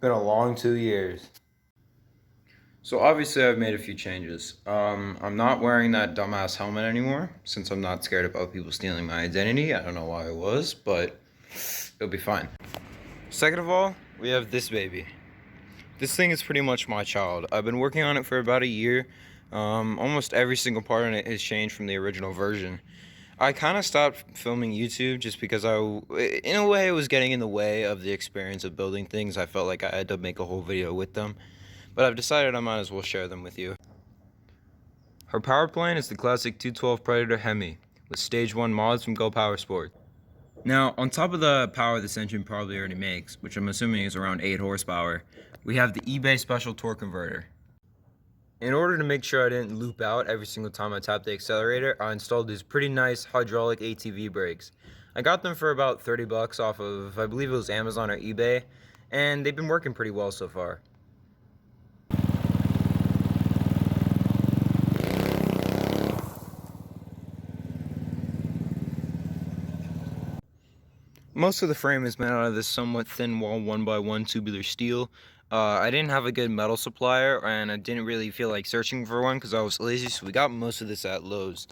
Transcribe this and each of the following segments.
Been a long 2 years. So obviously I've made a few changes. I'm not wearing that dumbass helmet anymore since I'm not scared about people stealing my identity. I don't know why I was, but it'll be fine. Second of all, we have this baby. This thing is pretty much my child. I've been working on it for about a year. Almost every single part in it has changed from the original version. I kind of stopped filming YouTube just because in a way, it was getting in the way of the experience of building things. I felt like I had to make a whole video with them. But I've decided I might as well share them with you. Her power plant is the classic 212 Predator Hemi, with stage 1 mods from Go Power Sport. Now, on top of the power this engine probably already makes, which I'm assuming is around 8 horsepower, we have the eBay Special Torque Converter. In order to make sure I didn't loop out every single time I tapped the accelerator, I installed these pretty nice hydraulic ATV brakes. I got them for about 30 bucks off of, I believe it was Amazon or eBay, and they've been working pretty well so far. Most of the frame is made out of this somewhat thin wall 1x1 tubular steel. I didn't have a good metal supplier, and I didn't really feel like searching for one because I was lazy, so we got most of this at Lowe's.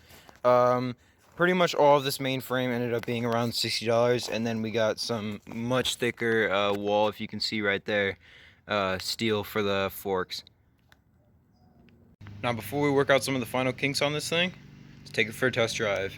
Pretty much all of this main frame ended up being around $60, and then we got some much thicker wall, if you can see right there, steel for the forks. Now before we work out some of the final kinks on this thing, let's take it for a test drive.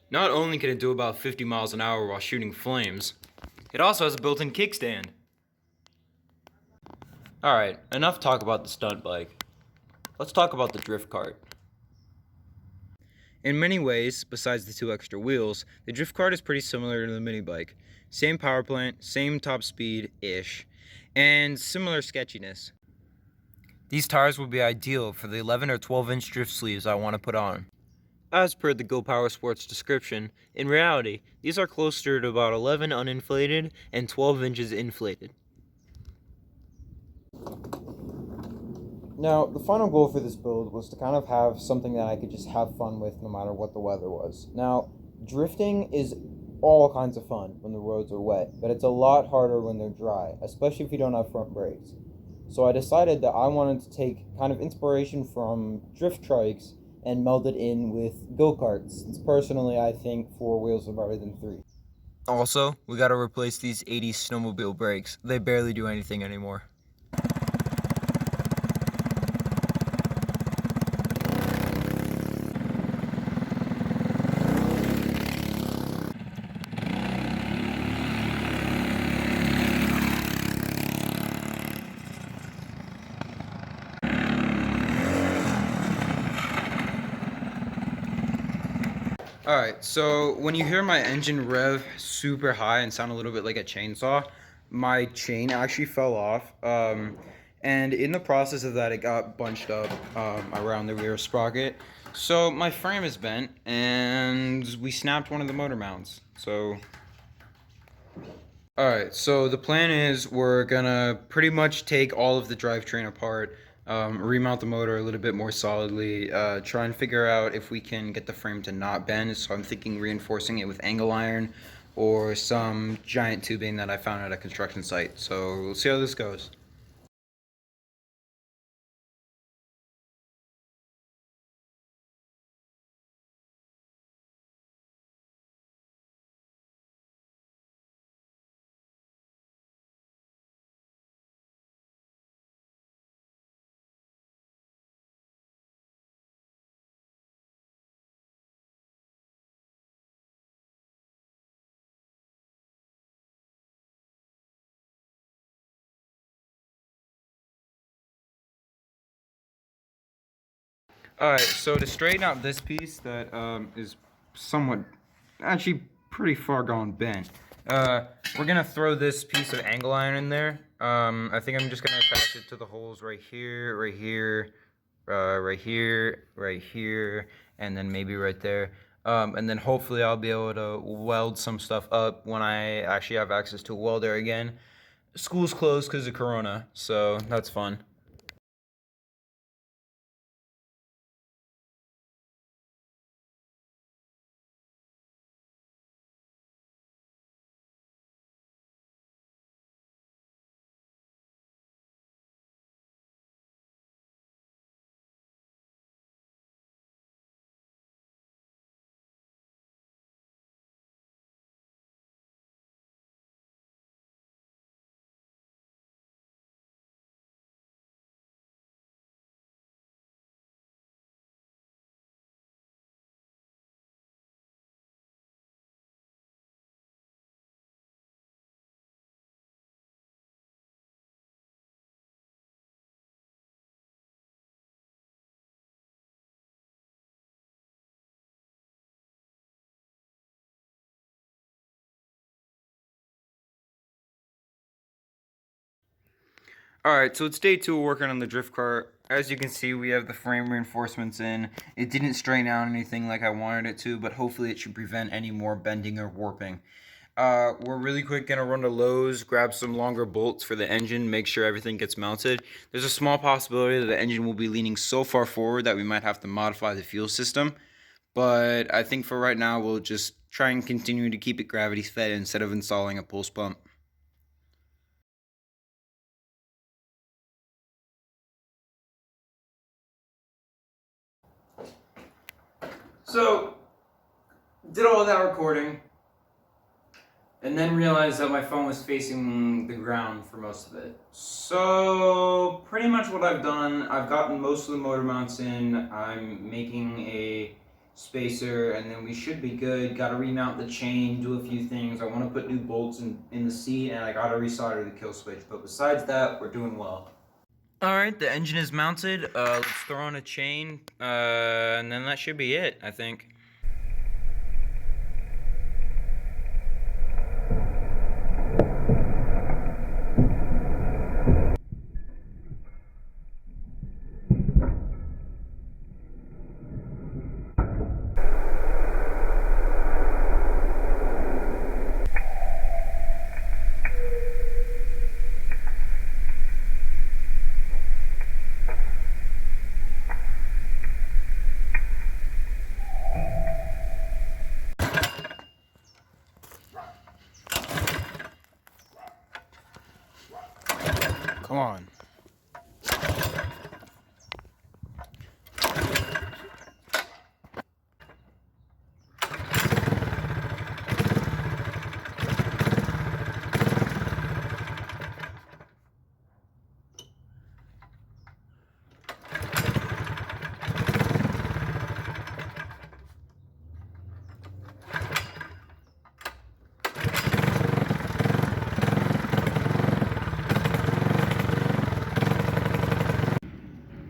Not only can it do about 50 miles an hour while shooting flames, it also has a built-in kickstand. Alright, enough talk about the stunt bike. Let's talk about the drift cart. In many ways, besides the 2 extra wheels, the drift cart is pretty similar to the Minibike. Same power plant, same top speed-ish, and similar sketchiness. These tires will be ideal for the 11 or 12-inch drift sleeves I want to put on. As per the Go Power Sports description, in reality, these are closer to about 11 uninflated and 12 inches inflated. Now, the final goal for this build was to kind of have something that I could just have fun with no matter what the weather was. Now, drifting is all kinds of fun when the roads are wet, but it's a lot harder when they're dry, especially if you don't have front brakes. So I decided that I wanted to take kind of inspiration from drift trikes and meld it in with go-karts. It's personally, I think 4 wheels are better than 3. Also, we gotta replace these 80s snowmobile brakes. They barely do anything anymore. Alright, so when you hear my engine rev super high and sound a little bit like a chainsaw, my chain actually fell off. And in the process of that, it got bunched up around the rear sprocket. So my frame is bent, and we snapped one of the motor mounts. So, alright, so the plan is we're gonna pretty much take all of the drivetrain apart, remount the motor a little bit more solidly, try and figure out if we can get the frame to not bend. So I'm thinking reinforcing it with angle iron or some giant tubing that I found at a construction site. So we'll see how this goes. Alright, so to straighten out this piece that is somewhat, actually pretty far gone bent, we're going to throw this piece of angle iron in there. I think I'm just going to attach it to the holes right here, right here, right here, right here, and then maybe right there. And then hopefully I'll be able to weld some stuff up when I actually have access to a welder again. School's closed because of Corona, so that's fun. Alright, so it's day 2 working on the drift kart. As you can see, we have the frame reinforcements in. It didn't strain out anything like I wanted it to, but hopefully it should prevent any more bending or warping. We're really quick gonna run to Lowe's, grab some longer bolts for the engine, make sure everything gets mounted. There's a small possibility that the engine will be leaning so far forward that we might have to modify the fuel system. But I think for right now, we'll just try and continue to keep it gravity fed instead of installing a pulse pump. So, did all that recording, and then realized that my phone was facing the ground for most of it. So, pretty much what I've done, I've gotten most of the motor mounts in, I'm making a spacer, and then we should be good. Gotta remount the chain, do a few things. I want to put new bolts in the seat, and I gotta resolder the kill switch, but besides that, we're doing well. Alright, the engine is mounted, let's throw on a chain, and then that should be it, I think. Come on.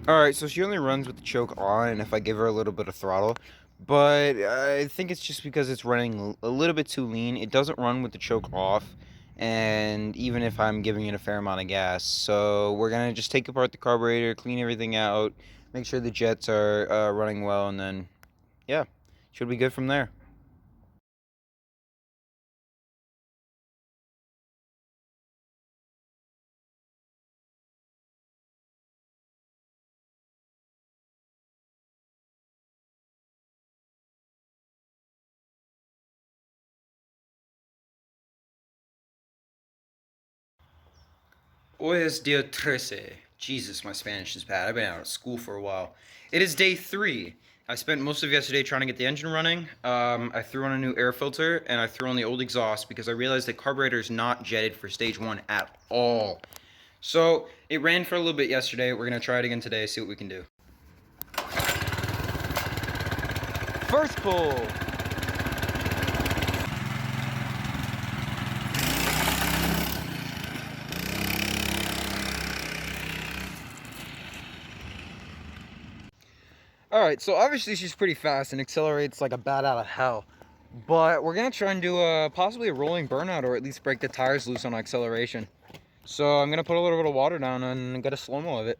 Alright, so she only runs with the choke on, and if I give her a little bit of throttle. But I think it's just because it's running a little bit too lean. It doesn't run with the choke off, and even if I'm giving it a fair amount of gas. So we're going to just take apart the carburetor, clean everything out, make sure the jets are running well, and then, yeah, should be good from there. Hoy es día 13. Jesus, my Spanish is bad. I've been out of school for a while. It is day 3. I spent most of yesterday trying to get the engine running. I threw on a new air filter, and I threw on the old exhaust because I realized the carburetor is not jetted for stage 1 at all. So, it ran for a little bit yesterday. We're going to try it again today, see what we can do. First pull! Alright, so obviously she's pretty fast and accelerates like a bat out of hell. But we're going to try and do possibly a rolling burnout, or at least break the tires loose on acceleration. So I'm going to put a little bit of water down and get a slow-mo of it.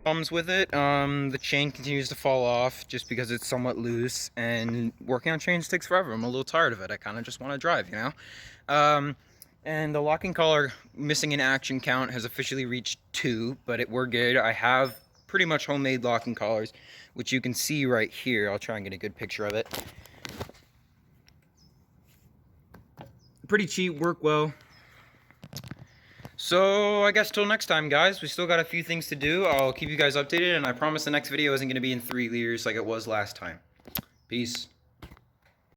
Problems with it. The chain continues to fall off just because it's somewhat loose, and working on chains takes forever. I'm a little tired of it. I kind of just want to drive, you know. And the locking collar missing in action count has officially reached 2, but we're good. I have pretty much homemade locking collars, which you can see right here. I'll try and get a good picture of it. Pretty cheap, work well. So, I guess till next time, guys. We still got a few things to do. I'll keep you guys updated, and I promise the next video isn't going to be in 3 years like it was last time. Peace.